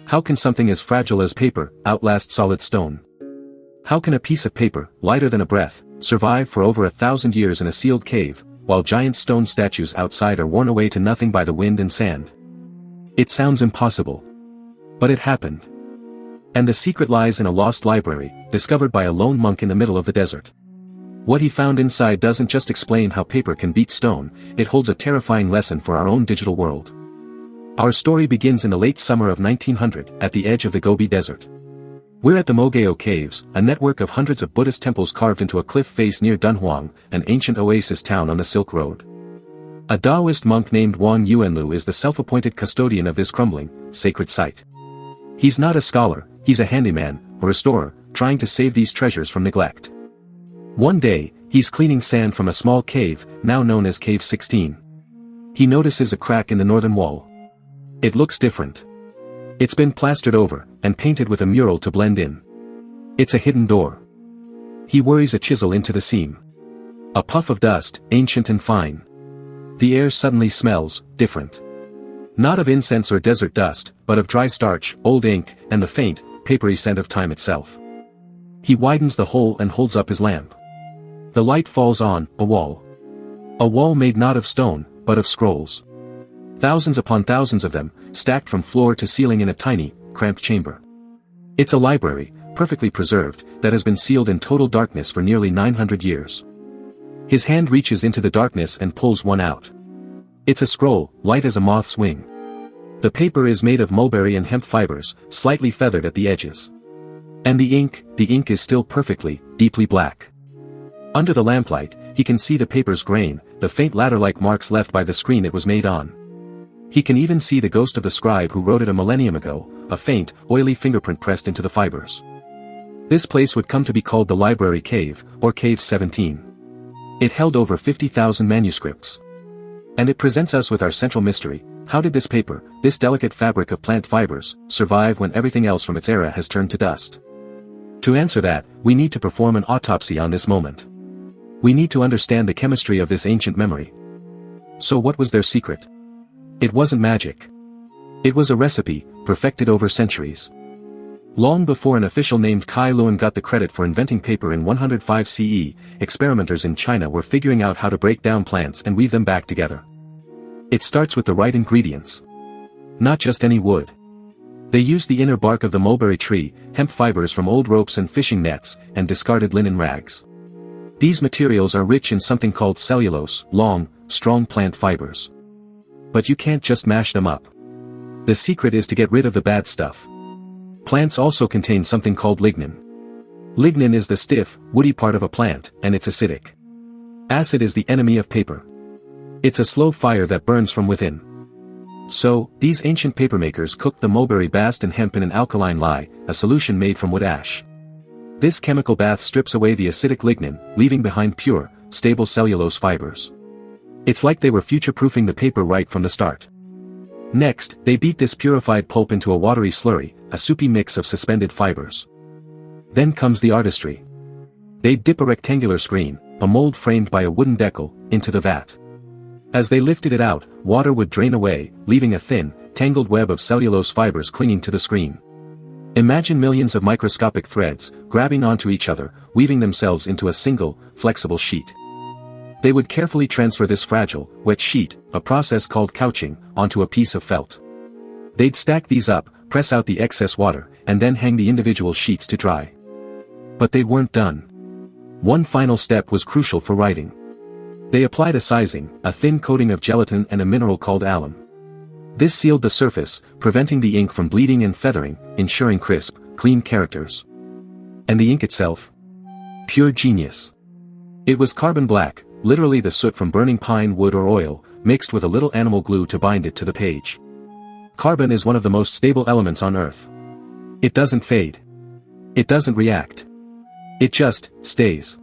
How can something as fragile as paper outlast solid stone? How can a piece of paper, lighter than a breath, survive for over 1,000 years in a sealed cave, while giant stone statues outside are worn away to nothing by the wind and sand? It sounds impossible. But it happened. And the secret lies in a lost library, discovered by a lone monk in the middle of the desert. What he found inside doesn't just explain how paper can beat stone, it holds a terrifying lesson for our own digital world. Our story begins in the late summer of 1900, at the edge of the Gobi Desert. We're at the Mogeo Caves, a network of hundreds of Buddhist temples carved into a cliff face near Dunhuang, an ancient oasis town on the Silk Road. A Taoist monk named Wang Yuanlu is the self-appointed custodian of this crumbling, sacred site. He's not a scholar, he's a handyman, a restorer, trying to save these treasures from neglect. One day, he's cleaning sand from a small cave, now known as Cave 16. He notices a crack in the northern wall. It looks different. It's been plastered over, and painted with a mural to blend in. It's a hidden door. He worries a chisel into the seam. A puff of dust, ancient and fine. The air suddenly smells different. Not of incense or desert dust, but of dry starch, old ink, and the faint, papery scent of time itself. He widens the hole and holds up his lamp. The light falls on a wall. A wall made not of stone, but of scrolls. Thousands upon thousands of them, stacked from floor to ceiling in a tiny, cramped chamber. It's a library, perfectly preserved, that has been sealed in total darkness for nearly 900 years. His hand reaches into the darkness and pulls one out. It's a scroll, light as a moth's wing. The paper is made of mulberry and hemp fibers, slightly feathered at the edges. And the ink is still perfectly, deeply black. Under the lamplight, he can see the paper's grain, the faint ladder-like marks left by the screen it was made on. He can even see the ghost of the scribe who wrote it a millennium ago, a faint, oily fingerprint pressed into the fibers. This place would come to be called the Library Cave, or Cave 17. It held over 50,000 manuscripts. And it presents us with our central mystery: how did this paper, this delicate fabric of plant fibers, survive when everything else from its era has turned to dust? To answer that, we need to perform an autopsy on this moment. We need to understand the chemistry of this ancient memory. So what was their secret? It wasn't magic. It was a recipe, perfected over centuries. Long before an official named Cai Lun got the credit for inventing paper in 105 CE, experimenters in China were figuring out how to break down plants and weave them back together. It starts with the right ingredients. Not just any wood. They used the inner bark of the mulberry tree, hemp fibers from old ropes and fishing nets, and discarded linen rags. These materials are rich in something called cellulose, long, strong plant fibers. But you can't just mash them up. The secret is to get rid of the bad stuff. Plants also contain something called lignin. Lignin is the stiff, woody part of a plant, and it's acidic. Acid is the enemy of paper. It's a slow fire that burns from within. So, these ancient papermakers cooked the mulberry bast and hemp in an alkaline lye, a solution made from wood ash. This chemical bath strips away the acidic lignin, leaving behind pure, stable cellulose fibers. It's like they were future-proofing the paper right from the start. Next, they beat this purified pulp into a watery slurry, a soupy mix of suspended fibers. Then comes the artistry. They'd dip a rectangular screen, a mold framed by a wooden decal, into the vat. As they lifted it out, water would drain away, leaving a thin, tangled web of cellulose fibers clinging to the screen. Imagine millions of microscopic threads, grabbing onto each other, weaving themselves into a single, flexible sheet. They would carefully transfer this fragile, wet sheet, a process called couching, onto a piece of felt. They'd stack these up, press out the excess water, and then hang the individual sheets to dry. But they weren't done. One final step was crucial for writing. They applied a sizing, a thin coating of gelatin and a mineral called alum. This sealed the surface, preventing the ink from bleeding and feathering, ensuring crisp, clean characters. And the ink itself? Pure genius. It was carbon black, literally the soot from burning pine wood or oil, mixed with a little animal glue to bind it to the page. Carbon is one of the most stable elements on Earth. It doesn't fade. It doesn't react. It just stays.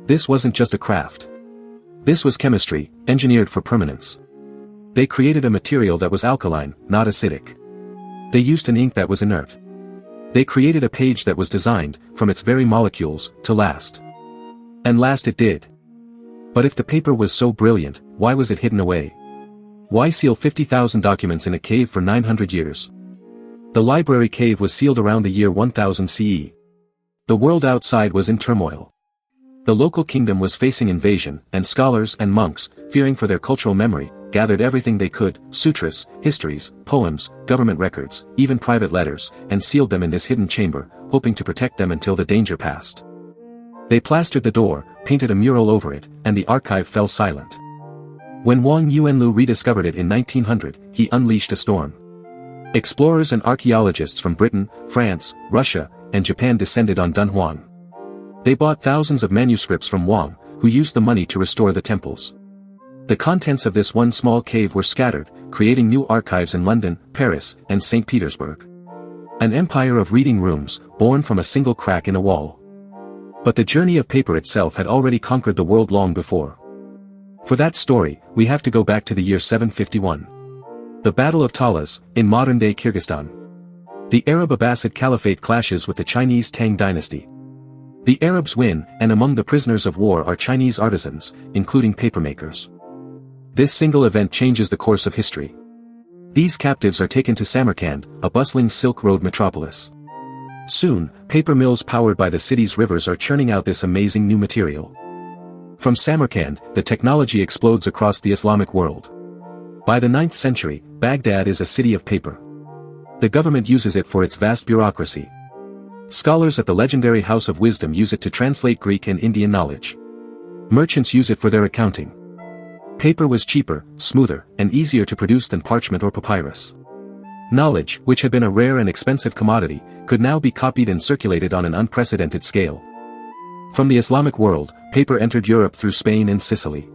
This wasn't just a craft. This was chemistry, engineered for permanence. They created a material that was alkaline, not acidic. They used an ink that was inert. They created a page that was designed, from its very molecules, to last. And last it did. But if the paper was so brilliant, why was it hidden away? Why seal 50,000 documents in a cave for 900 years? The library cave was sealed around the year 1000 CE. The world outside was in turmoil. The local kingdom was facing invasion, and scholars and monks, fearing for their cultural memory, gathered everything they could, sutras, histories, poems, government records, even private letters, and sealed them in this hidden chamber, hoping to protect them until the danger passed. They plastered the door, painted a mural over it, and the archive fell silent. When Wang Yuanlu rediscovered it in 1900, he unleashed a storm. Explorers and archaeologists from Britain, France, Russia, and Japan descended on Dunhuang. They bought thousands of manuscripts from Wang, who used the money to restore the temples. The contents of this one small cave were scattered, creating new archives in London, Paris, and St. Petersburg. An empire of reading rooms, born from a single crack in a wall. But the journey of paper itself had already conquered the world long before. For that story, we have to go back to the year 751. The Battle of Talas, in modern-day Kyrgyzstan. The Arab Abbasid Caliphate clashes with the Chinese Tang dynasty. The Arabs win, and among the prisoners of war are Chinese artisans, including papermakers. This single event changes the course of history. These captives are taken to Samarkand, a bustling Silk Road metropolis. Soon, paper mills powered by the city's rivers are churning out this amazing new material. From Samarkand, the technology explodes across the Islamic world. By the 9th century, Baghdad is a city of paper. The government uses it for its vast bureaucracy. Scholars at the legendary House of Wisdom use it to translate Greek and Indian knowledge. Merchants use it for their accounting. Paper was cheaper, smoother, and easier to produce than parchment or papyrus. Knowledge, which had been a rare and expensive commodity, could now be copied and circulated on an unprecedented scale. From the Islamic world, paper entered Europe through Spain and Sicily.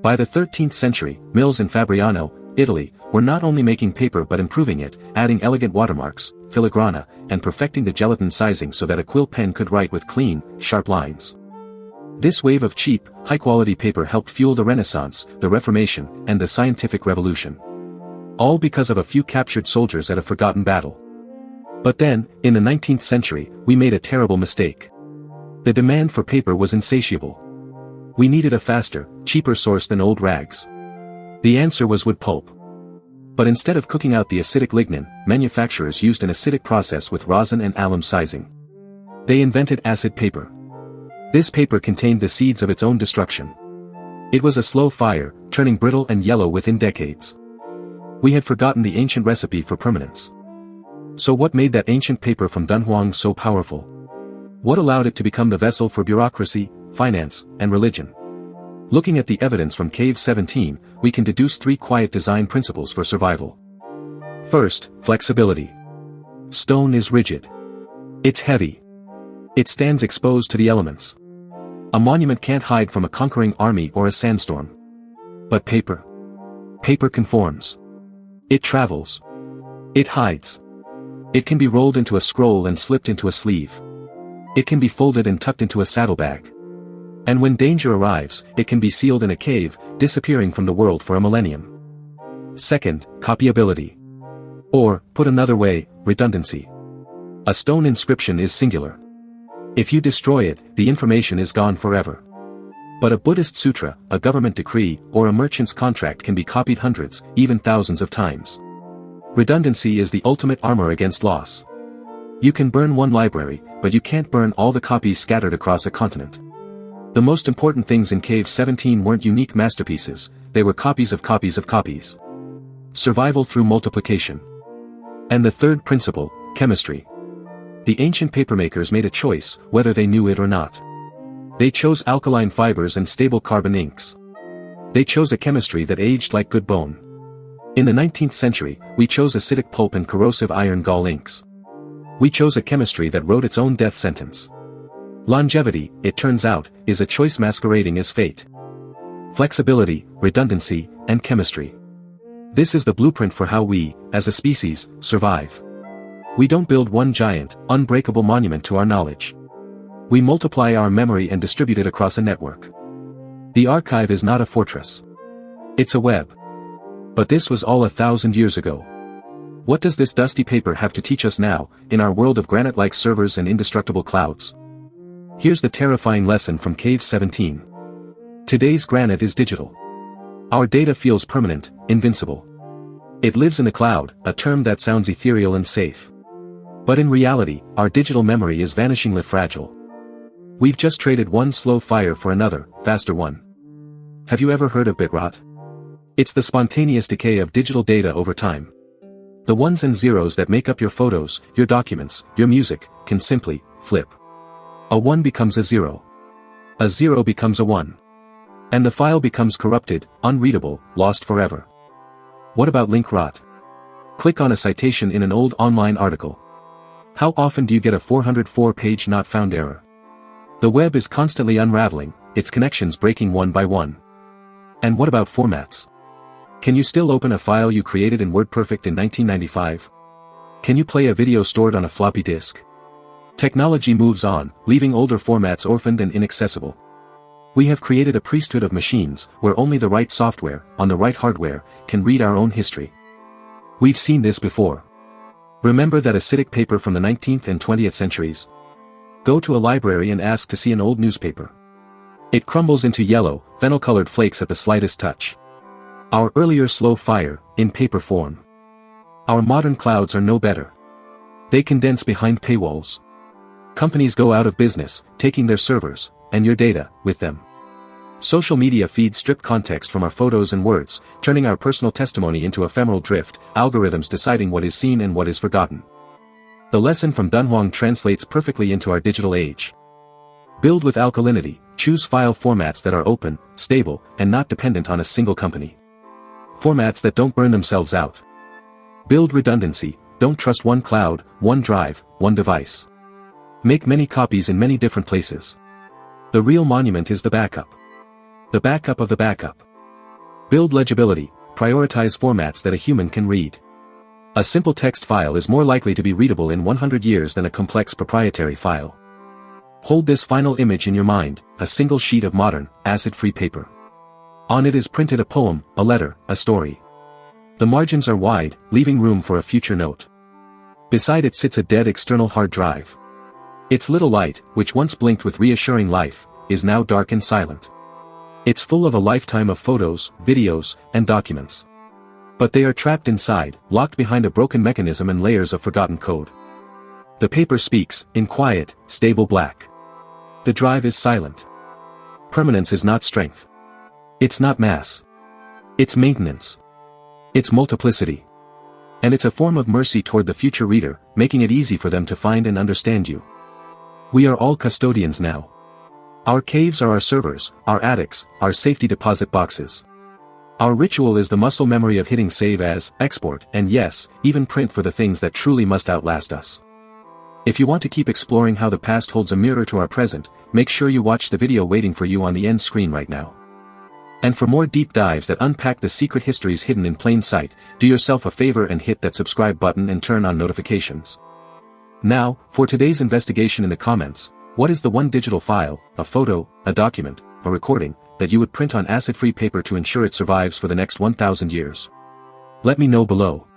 By the 13th century, mills in Fabriano, Italy, were not only making paper but improving it, adding elegant watermarks, filigrana, and perfecting the gelatin sizing so that a quill pen could write with clean, sharp lines. This wave of cheap, high-quality paper helped fuel the Renaissance, the Reformation, and the scientific revolution. All because of a few captured soldiers at a forgotten battle. But then, in the 19th century, we made a terrible mistake. The demand for paper was insatiable. We needed a faster, cheaper source than old rags. The answer was wood pulp. But instead of cooking out the acidic lignin, manufacturers used an acidic process with rosin and alum sizing. They invented acid paper. This paper contained the seeds of its own destruction. It was a slow fire, turning brittle and yellow within decades. We had forgotten the ancient recipe for permanence. So what made that ancient paper from Dunhuang so powerful? What allowed it to become the vessel for bureaucracy, finance, and religion? Looking at the evidence from Cave 17, we can deduce 3 quiet design principles for survival. First, flexibility. Stone is rigid. It's heavy. It stands exposed to the elements. A monument can't hide from a conquering army or a sandstorm. But paper. Paper conforms. It travels. It hides. It can be rolled into a scroll and slipped into a sleeve. It can be folded and tucked into a saddlebag. And when danger arrives, it can be sealed in a cave, disappearing from the world for a millennium. Second, copyability. Or, put another way, redundancy. A stone inscription is singular. If you destroy it, the information is gone forever. But a Buddhist sutra, a government decree, or a merchant's contract can be copied hundreds, even thousands of times. Redundancy is the ultimate armor against loss. You can burn one library, but you can't burn all the copies scattered across a continent. The most important things in Cave 17 weren't unique masterpieces, they were copies of copies of copies. Survival through multiplication. And the third principle, chemistry. The ancient papermakers made a choice, whether they knew it or not. They chose alkaline fibers and stable carbon inks. They chose a chemistry that aged like good bone. In the 19th century, we chose acidic pulp and corrosive iron gall inks. We chose a chemistry that wrote its own death sentence. Longevity, it turns out, is a choice masquerading as fate. Flexibility, redundancy, and chemistry. This is the blueprint for how we, as a species, survive. We don't build one giant, unbreakable monument to our knowledge. We multiply our memory and distribute it across a network. The archive is not a fortress. It's a web. But this was all 1,000 years ago. What does this dusty paper have to teach us now, in our world of granite-like servers and indestructible clouds? Here's the terrifying lesson from Cave 17. Today's granite is digital. Our data feels permanent, invincible. It lives in the cloud, a term that sounds ethereal and safe. But in reality, our digital memory is vanishingly fragile. We've just traded one slow fire for another, faster one. Have you ever heard of bit rot? It's the spontaneous decay of digital data over time. The ones and zeros that make up your photos, your documents, your music, can simply flip. A 1 becomes a 0. A 0 becomes a 1. And the file becomes corrupted, unreadable, lost forever. What about link rot? Click on a citation in an old online article. How often do you get a 404-page not found error? The web is constantly unraveling, its connections breaking one by one. And what about formats? Can you still open a file you created in WordPerfect in 1995? Can you play a video stored on a floppy disk? Technology moves on, leaving older formats orphaned and inaccessible. We have created a priesthood of machines, where only the right software, on the right hardware, can read our own history. We've seen this before. Remember that acidic paper from the 19th and 20th centuries? Go to a library and ask to see an old newspaper. It crumbles into yellow, fennel-colored flakes at the slightest touch. Our earlier slow fire, in paper form. Our modern clouds are no better. They condense behind paywalls. Companies go out of business, taking their servers, and your data, with them. Social media feeds strip context from our photos and words, turning our personal testimony into ephemeral drift, algorithms deciding what is seen and what is forgotten. The lesson from Dunhuang translates perfectly into our digital age. Build with alkalinity, choose file formats that are open, stable, and not dependent on a single company. Formats that don't burn themselves out. Build redundancy, don't trust one cloud, one drive, one device. Make many copies in many different places. The real monument is the backup. The backup of the backup. Build legibility, prioritize formats that a human can read. A simple text file is more likely to be readable in 100 years than a complex proprietary file. Hold this final image in your mind, a single sheet of modern, acid-free paper. On it is printed a poem, a letter, a story. The margins are wide, leaving room for a future note. Beside it sits a dead external hard drive. Its little light, which once blinked with reassuring life, is now dark and silent. It's full of a lifetime of photos, videos, and documents. But they are trapped inside, locked behind a broken mechanism and layers of forgotten code. The paper speaks, in quiet, stable black. The drive is silent. Permanence is not strength. It's not mass. It's maintenance. It's multiplicity. And it's a form of mercy toward the future reader, making it easy for them to find and understand you. We are all custodians now. Our caves are our servers, our attics, our safety deposit boxes. Our ritual is the muscle memory of hitting save as, export, and yes, even print for the things that truly must outlast us. If you want to keep exploring how the past holds a mirror to our present, make sure you watch the video waiting for you on the end screen right now. And for more deep dives that unpack the secret histories hidden in plain sight, do yourself a favor and hit that subscribe button and turn on notifications. Now, for today's investigation in the comments, what is the one digital file, a photo, a document, a recording, that you would print on acid-free paper to ensure it survives for the next 1,000 years? Let me know below.